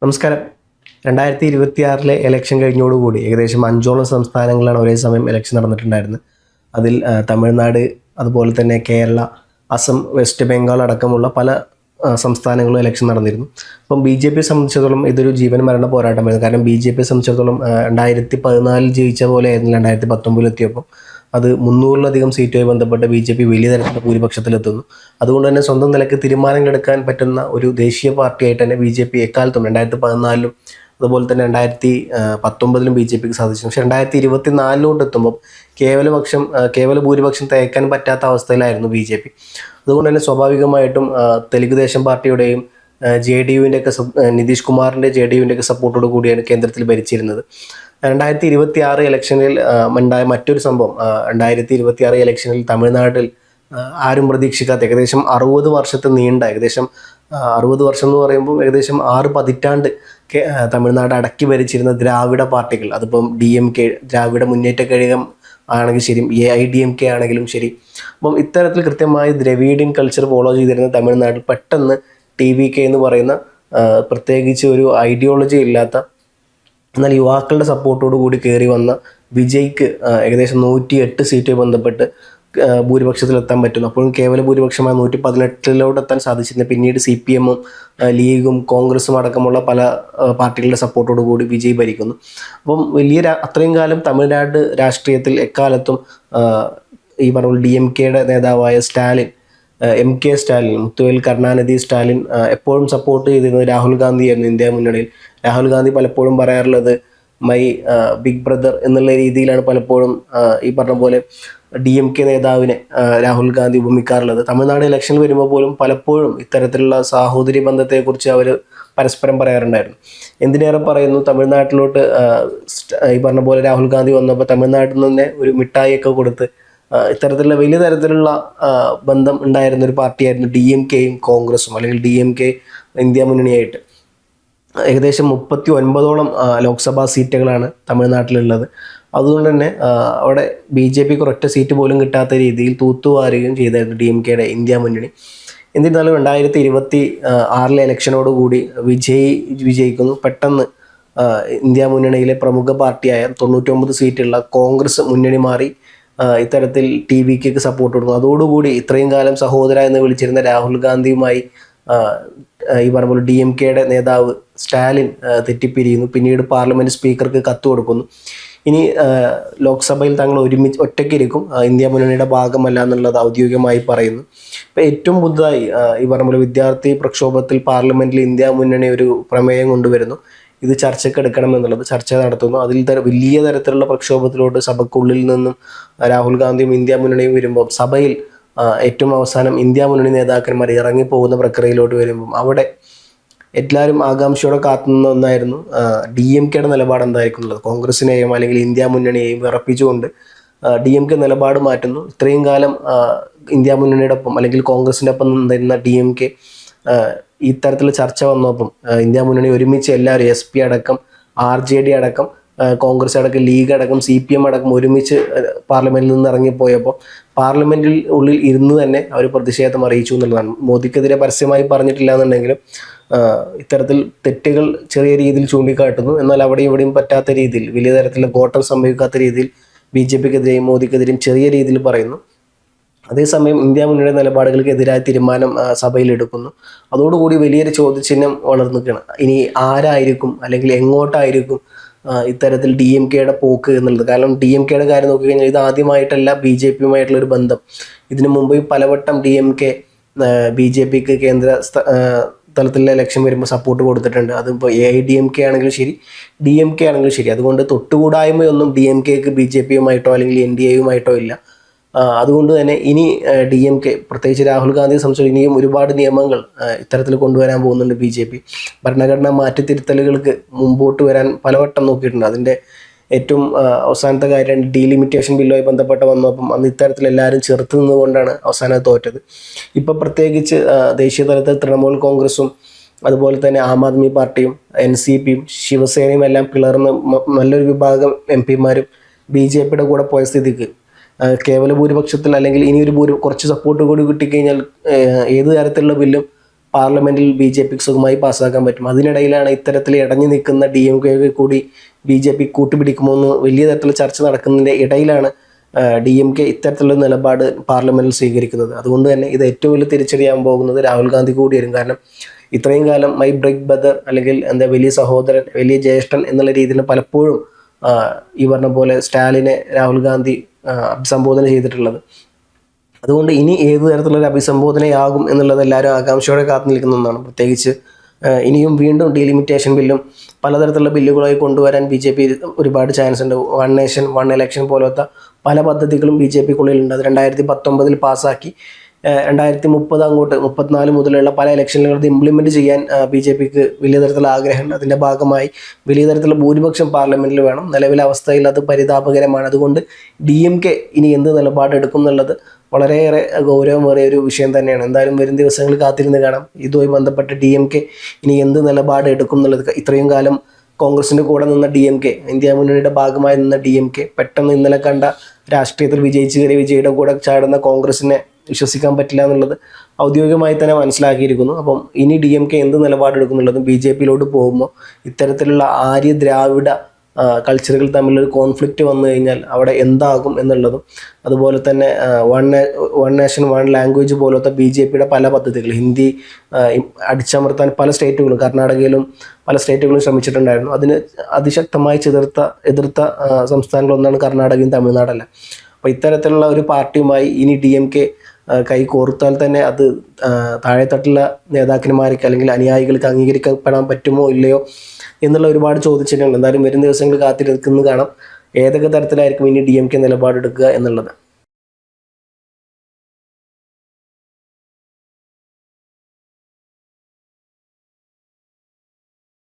നമസ്കാരം. 2026 ഇലക്ഷൻ കഴിഞ്ഞോടുകൂടി ഏകദേശം 5ഓളം സംസ്ഥാനങ്ങളിലാണ് ഒരേ സമയം ഇലക്ഷൻ നടന്നിട്ടുണ്ടായിരുന്നത്. അതിൽ തമിഴ്നാട്, അതുപോലെ തന്നെ കേരള, അസം, വെസ്റ്റ് ബംഗാൾ അടക്കമുള്ള പല സംസ്ഥാനങ്ങളിലും ഇലക്ഷൻ നടന്നിരുന്നു. അപ്പം BJP സംബന്ധിച്ചിടത്തോളം ഇതൊരു ജീവൻ മരണ പോരാട്ടമായിരുന്നു. കാരണം BJP സംബന്ധിച്ചിടത്തോളം 2014 ജയിച്ച പോലെ ആയിരുന്നു 2019 എത്തിയപ്പോൾ അത് 300-ലധികം സീറ്റുമായി ബന്ധപ്പെട്ട് BJP വലിയ തരത്തിലുള്ള ഭൂരിപക്ഷത്തിലെത്തുന്നു. അതുകൊണ്ട് തന്നെ സ്വന്തം നിലയ്ക്ക് തീരുമാനങ്ങൾ എടുക്കാൻ പറ്റുന്ന ഒരു ദേശീയ പാർട്ടിയായിട്ട് തന്നെ BJP എക്കാലത്തും 2014-ലും അതുപോലെ തന്നെ 2019-ലും BJPക്ക് സാധിച്ചു. പക്ഷേ 2024 എത്തുമ്പോൾ കേവല ഭൂരിപക്ഷം തേക്കാൻ പറ്റാത്ത അവസ്ഥയിലായിരുന്നു BJP. അതുകൊണ്ട് തന്നെ സ്വാഭാവികമായിട്ടും തെലുങ്ക് ദേശം പാർട്ടിയുടെയും JDUവിൻ്റെയൊക്കെ നിതീഷ് കുമാറിൻ്റെ JDUവിൻ്റെയൊക്കെ സപ്പോർട്ടോട് കൂടിയാണ് കേന്ദ്രത്തിൽ ഭരിച്ചിരുന്നത്. 2026 ഇലക്ഷനിൽ ഉണ്ടായ മറ്റൊരു സംഭവം, 2026 ഇലക്ഷനിൽ തമിഴ്നാട്ടിൽ ആരും പ്രതീക്ഷിക്കാത്ത ഏകദേശം 60 വർഷത്തെ നീണ്ട 60 വർഷം എന്ന് പറയുമ്പോൾ ഏകദേശം 6 പതിറ്റാണ്ട് തമിഴ്നാട് അടക്കി ഭരിച്ചിരുന്ന ദ്രാവിഡ പാർട്ടികൾ, അതിപ്പം DMK ദ്രാവിഡ മുന്നേറ്റ കഴകം ആണെങ്കിൽ ശരി, AIDMK ആണെങ്കിലും ശരി, അപ്പം ഇത്തരത്തിൽ കൃത്യമായി ദ്രവീഡിയൻ കൾച്ചർ ഫോളോ ചെയ്തിരുന്ന തമിഴ്നാട്ടിൽ പെട്ടെന്ന് TVK എന്ന് പറയുന്ന പ്രത്യേകിച്ച് ഒരു ഐഡിയോളജി ഇല്ലാത്ത എന്നാൽ യുവാക്കളുടെ സപ്പോർട്ടോട് കൂടി കയറി വന്ന വിജയ്ക്ക് ഏകദേശം 108 സീറ്റുമായി ബന്ധപ്പെട്ട് ഭൂരിപക്ഷത്തിലെത്താൻ പറ്റുന്നു. അപ്പോഴും കേവല ഭൂരിപക്ഷമായ 118 എത്താൻ സാധിച്ചിരുന്നു. പിന്നീട് CPM-ഉം ലീഗും കോൺഗ്രസും അടക്കമുള്ള പല പാർട്ടികളുടെ സപ്പോർട്ടോട് കൂടി വിജയ് ഭരിക്കുന്നു. അപ്പം അത്രയും കാലം തമിഴ്നാട് രാഷ്ട്രീയത്തിൽ എക്കാലത്തും ഈ പറഞ്ഞ DMK-യുടെ നേതാവായ സ്റ്റാലിൻ, MK സ്റ്റാലിൻ, മുത്തുവേൽ കരുണാനിധി സ്റ്റാലിൻ എപ്പോഴും സപ്പോർട്ട് ചെയ്തിരുന്നത് രാഹുൽ ഗാന്ധിയായിരുന്നു ഇന്ത്യ മുന്നണിയിൽ. രാഹുൽ ഗാന്ധി പലപ്പോഴും പറയാറുള്ളത് മൈ ബിഗ് ബ്രദർ എന്നുള്ള രീതിയിലാണ് പലപ്പോഴും ഈ പറഞ്ഞ പോലെ DMK നേതാവിനെ രാഹുൽ ഗാന്ധി ഉപമിക്കാറുള്ളത്. തമിഴ്നാട് ഇലക്ഷനിൽ വരുമ്പോൾ പോലും പലപ്പോഴും ഇത്തരത്തിലുള്ള സാഹോദര്യ ബന്ധത്തെക്കുറിച്ച് അവർ പരസ്പരം പറയാറുണ്ടായിരുന്നു. എന്തിനേറെ പറയുന്നു, തമിഴ്നാട്ടിലോട്ട് ഈ പറഞ്ഞ പോലെ രാഹുൽ ഗാന്ധി വന്നപ്പോൾ തമിഴ്നാട്ടിൽ നിന്ന് തന്നെ ഒരു മിഠായിയൊക്കെ കൊടുത്ത് ഇത്തരത്തിലുള്ള വലിയ തരത്തിലുള്ള ബന്ധം ഉണ്ടായിരുന്ന ഒരു പാർട്ടിയായിരുന്നു DMK-യും കോൺഗ്രസും, അല്ലെങ്കിൽ DMK ഇന്ത്യ മുന്നണിയായിട്ട്. ഏകദേശം 39ഓളം ലോക്സഭാ സീറ്റുകളാണ് തമിഴ്നാട്ടിലുള്ളത്. അതുകൊണ്ട് തന്നെ അവിടെ BJPക്ക് ഒരൊറ്റ സീറ്റ് പോലും കിട്ടാത്ത രീതിയിൽ തൂത്തുവാരുകയും ചെയ്തായിരുന്നു DMK-യുടെ ഇന്ത്യ മുന്നണി. എന്നിരുന്നാലും 2026 ഇലക്ഷനോടുകൂടി വിജയിക്കുന്നു. പെട്ടെന്ന് ഇന്ത്യ മുന്നണിയിലെ പ്രമുഖ പാർട്ടിയായ 99 സീറ്റുള്ള കോൺഗ്രസ് മുന്നണി മാറി ഇത്തരത്തിൽ TVKക്ക് സപ്പോർട്ട് കൊടുക്കുന്നു. അതോടുകൂടി ഇത്രയും കാലം സഹോദര എന്ന് വിളിച്ചിരുന്ന രാഹുൽ ഗാന്ധിയുമായി ഈ പറഞ്ഞ പോലെ DMK-യുടെ നേതാവ് സ്റ്റാലിൻ തെറ്റിപ്പിരിയുന്നു. പിന്നീട് പാർലമെൻറ്റ് സ്പീക്കർക്ക് കത്ത് കൊടുക്കുന്നു. ഇനി ലോക്സഭയിൽ തങ്ങൾ ഒറ്റയ്ക്കിരിക്കും, ഇന്ത്യ മുന്നണിയുടെ ഭാഗമല്ല എന്നുള്ളത് ഔദ്യോഗികമായി പറയുന്നു. ഇപ്പോൾ ഏറ്റവും പുതുതായി ഈ പറഞ്ഞ പോലെ വിദ്യാർത്ഥി പ്രക്ഷോഭത്തിൽ പാർലമെൻറ്റിൽ ഇന്ത്യ മുന്നണി ഒരു പ്രമേയം കൊണ്ടുവരുന്നു. ഇത് ചർച്ചയ്ക്ക് എടുക്കണം എന്നുള്ളത് ചർച്ച നടത്തുന്നു. അതിൽ വലിയ തരത്തിലുള്ള പ്രക്ഷോഭത്തിലോട്ട് സഭയ്ക്കുള്ളിൽ നിന്നും രാഹുൽ ഗാന്ധിയും ഇന്ത്യ മുന്നണിയും വരുമ്പോൾ സഭയിൽ ഏറ്റവും അവസാനം ഇന്ത്യ മുന്നണി നേതാക്കന്മാർ ഇറങ്ങിപ്പോകുന്ന പ്രക്രിയയിലോട്ട് വരുമ്പം അവിടെ എല്ലാവരും ആകാംക്ഷയോടെ കാത്തുനിന്ന ഒന്നായിരുന്നു DMK-യുടെ നിലപാട് എന്തായിരിക്കും എന്നുള്ളത്. കോൺഗ്രസിനെയും അല്ലെങ്കിൽ ഇന്ത്യ മുന്നണിയെയും വിറപ്പിച്ചുകൊണ്ട് DMK നിലപാട് മാറ്റുന്നു. ഇത്രയും കാലം ഇന്ത്യ മുന്നണിയുടെ ഒപ്പം അല്ലെങ്കിൽ കോൺഗ്രസിൻ്റെ ഒപ്പം നിന്നിരുന്ന DMK ഈ തരത്തിലുള്ള ചർച്ച വന്നപ്പം ഇന്ത്യ മുന്നണി ഒരുമിച്ച് എല്ലാവരും SP അടക്കം RJD അടക്കം കോൺഗ്രസ് അടക്കം ലീഗ് അടക്കം CPM അടക്കം ഒരുമിച്ച് പാർലമെൻറ്റിൽ നിന്ന് ഇറങ്ങിപ്പോയപ്പോൾ പാർലമെൻറ്റിൽ ഉള്ളിൽ ഇരുന്ന് തന്നെ അവർ പ്രതിഷേധം അറിയിച്ചു എന്നുള്ളതാണ്. മോദിക്കെതിരെ പരസ്യമായി പറഞ്ഞിട്ടില്ല എന്നുണ്ടെങ്കിലും ഇത്തരത്തിൽ തെറ്റുകൾ ചെറിയ രീതിയിൽ ചൂണ്ടിക്കാട്ടുന്നു. എന്നാൽ അവിടെയും ഇവിടെയും പറ്റാത്ത രീതിയിൽ വലിയ തരത്തിലുള്ള കോട്ടം സംഭവിക്കാത്ത രീതിയിൽ BJPക്കെതിരെയും മോദിക്കെതിരെയും ചെറിയ രീതിയിൽ പറയുന്നു. അതേസമയം ഇന്ത്യ മുന്നണിയുടെ നിലപാടുകൾക്കെതിരായ തീരുമാനം സഭയിൽ എടുക്കുന്നു. അതോടുകൂടി വലിയൊരു ചോദ്യചിഹ്നം വളർന്നിരിക്കുകയാണ്. ഇനി ആരായിരിക്കും അല്ലെങ്കിൽ എങ്ങോട്ടായിരിക്കും ഇത്തരത്തിൽ DMK-യുടെ പോക്ക് എന്നുള്ളത്. കാരണം DMK-യുടെ കാര്യം നോക്കിക്കഴിഞ്ഞാൽ ഇത് ആദ്യമായിട്ടല്ല BJPയുമായിട്ടുള്ളൊരു ബന്ധം. ഇതിനു മുമ്പ് പലവട്ടം DMK BJPക്ക് കേന്ദ്ര തലത്തിലുള്ള ഇലക്ഷൻ വരുമ്പോൾ സപ്പോർട്ട് കൊടുത്തിട്ടുണ്ട്. അതിപ്പോൾ AIDMK ആണെങ്കിലും ശരി, DMK ആണെങ്കിലും ശരി. അതുകൊണ്ട് തൊട്ടുകൂടായ്മയൊന്നും DMKക്ക് BJPയുമായിട്ടോ അല്ലെങ്കിൽ NDAയുമായിട്ടോ ഇല്ല. അതുകൊണ്ട് തന്നെ ഇനി DMK പ്രത്യേകിച്ച് രാഹുൽ ഗാന്ധിയെ സംബന്ധിച്ച് ഇനിയും ഒരുപാട് നിയമങ്ങൾ ഇത്തരത്തിൽ കൊണ്ടുവരാൻ പോകുന്നുണ്ട് BJP. ഭരണഘടനാ മാറ്റിത്തിരുത്തലുകൾക്ക് മുമ്പോട്ട് വരാൻ പലവട്ടം നോക്കിയിട്ടുണ്ട്. അതിൻ്റെ ഏറ്റവും അവസാനത്തെ കാര്യം ഡീലിമിറ്റേഷൻ ബില്ലുമായി ബന്ധപ്പെട്ട വന്നപ്പം അന്ന് ഇത്തരത്തിൽ എല്ലാവരും ചെറുത്ത് നിന്നുകൊണ്ടാണ് അവസാനം തോറ്റത്. ഇപ്പം പ്രത്യേകിച്ച് ദേശീയ തലത്തിൽ തൃണമൂൽ കോൺഗ്രസും അതുപോലെ തന്നെ ആം ആദ്മി പാർട്ടിയും NCPയും ശിവസേനയും എല്ലാം പിളർന്ന് നല്ലൊരു വിഭാഗം MP-മാരും BJPയുടെ കൂടെ പോയ സ്ഥിതിക്ക് കേവല ഭൂരിപക്ഷത്തിൽ അല്ലെങ്കിൽ ഇനി കുറച്ച് സപ്പോർട്ട് കൂടി കിട്ടിക്കഴിഞ്ഞാൽ ഏത് തരത്തിലുള്ള ബില്ലും പാർലമെൻറ്റിൽ BJP സുഖമായി പാസ്സാക്കാൻ പറ്റും. അതിനിടയിലാണ് ഇത്തരത്തിൽ ഇടഞ്ഞു നിൽക്കുന്ന DMK കൂടി BJP കൂട്ടുപിടിക്കുമോ എന്ന് വലിയ തരത്തിലുള്ള ചർച്ച നടക്കുന്നതിൻ്റെ ഇടയിലാണ് DMK ഇത്തരത്തിലുള്ള നിലപാട് പാർലമെൻറ്റിൽ സ്വീകരിക്കുന്നത്. അതുകൊണ്ട് തന്നെ ഇത് ഏറ്റവും വലിയ തിരിച്ചടിയാകാൻ പോകുന്നത് രാഹുൽ ഗാന്ധി കൂടി വരും. കാരണം ഇത്രയും കാലം മൈ ബ്രിഗ് ബ്രദർ അല്ലെങ്കിൽ എന്താ വലിയ സഹോദരൻ, വലിയ ജ്യേഷ്ഠൻ എന്നുള്ള രീതിയിൽ പലപ്പോഴും ഈ പറഞ്ഞ പോലെ സ്റ്റാലിനെ രാഹുൽ ഗാന്ധി അഭിസംബോധന ചെയ്തിട്ടുള്ളത്. അതുകൊണ്ട് ഇനി ഏത് തരത്തിലുള്ള അഭിസംബോധനയാകും എന്നുള്ളത് എല്ലാവരും ആകാംക്ഷയോടെ കാത്തു നിൽക്കുന്ന ഒന്നാണ്. പ്രത്യേകിച്ച് ഇനിയും വീണ്ടും ഡീലിമിറ്റേഷൻ ബില്ലും പലതരത്തിലുള്ള ബില്ലുകളായി കൊണ്ടുവരാൻ BJP ഒരുപാട് ചാൻസ് ഉണ്ട്. 1 നേഷൻ 1 ഇലക്ഷൻ പോലത്തെ പല പദ്ധതികളും BJPക്കുള്ളിലുണ്ട്. അത് 2019 പാസ്സാക്കി 2030 അങ്ങോട്ട് 34 മുതലുള്ള പല ഇലക്ഷനുകളും ഇംപ്ലിമെൻറ്റ് ചെയ്യാൻ BJPക്ക് വലിയ തരത്തിലുള്ള ആഗ്രഹമുണ്ട്. അതിൻ്റെ ഭാഗമായി വലിയ തരത്തിലുള്ള ഭൂരിപക്ഷം പാർലമെൻറ്റിൽ വേണം. നിലവിലെ അവസ്ഥയിൽ അത് പരിതാപകരമാണ്. അതുകൊണ്ട് DMK ഇനി എന്ത് നിലപാടെടുക്കും എന്നുള്ളത് വളരെയേറെ ഗൗരവമേറിയ ഒരു വിഷയം തന്നെയാണ്. എന്തായാലും വരും ദിവസങ്ങളിൽ കാത്തിരുന്ന് കാണാം ഇതുമായി ബന്ധപ്പെട്ട് DMK ഇനി എന്ത് നിലപാട് എടുക്കും എന്നുള്ളത്. ഇത്രയും കാലം കോൺഗ്രസിൻ്റെ കൂടെ നിന്ന DMK, ഇന്ത്യ മുന്നണിയുടെ ഭാഗമായി നിന്ന DMK പെട്ടെന്ന് ഇന്നലെ കണ്ട രാഷ്ട്രീയത്തിൽ വിജയിച്ച് കയറിയ വിജയുടെ കൂടെ ചാടുന്ന കോൺഗ്രസിനെ വിശ്വസിക്കാൻ പറ്റില്ല എന്നുള്ളത് ഔദ്യോഗികമായി തന്നെ മനസ്സിലാക്കിയിരിക്കുന്നു. അപ്പം ഇനി DMK എന്ത് നിലപാടെടുക്കും എന്നുള്ളതും BJPയിലോട്ട് പോകുമ്പോൾ ഇത്തരത്തിലുള്ള ആര്യ ദ്രാവിഡ കൾച്ചറുകൾ തമ്മിലൊരു കോൺഫ്ലിക്റ്റ് വന്നു കഴിഞ്ഞാൽ അവിടെ എന്താകും എന്നുള്ളതും, അതുപോലെ തന്നെ 1 നേഷൻ 1 ലാംഗ്വേജ് പോലത്തെ BJPയുടെ പല പദ്ധതികൾ ഹിന്ദി അടിച്ചമർത്താൻ പല സ്റ്റേറ്റുകളും കർണാടകയിലും പല സ്റ്റേറ്റുകളും ശ്രമിച്ചിട്ടുണ്ടായിരുന്നു. അതിന് അതിശക്തമായി എതിർത്ത സംസ്ഥാനങ്ങളൊന്നാണ് കർണാടകയും തമിഴ്നാടല്ല. അപ്പോൾ ഇത്തരത്തിലുള്ള ഒരു പാർട്ടിയുമായി ഇനി DMK കൈ കോർത്താൽ തന്നെ അത് താഴെത്തട്ടുള്ള നേതാക്കന്മാർക്ക് അല്ലെങ്കിൽ അനുയായികൾക്ക് അംഗീകരിക്കപ്പെടാൻ പറ്റുമോ ഇല്ലയോ എന്നുള്ള ഒരുപാട് ചോദ്യചിഹ്നങ്ങൾ എന്തായാലും വരും ദിവസങ്ങളിൽ കാത്തിരിക്കുന്നത് കാണാം. ഏതൊക്കെ തരത്തിലായിരിക്കും ഇനി DMK നിലപാടെടുക്കുക എന്നുള്ളത്.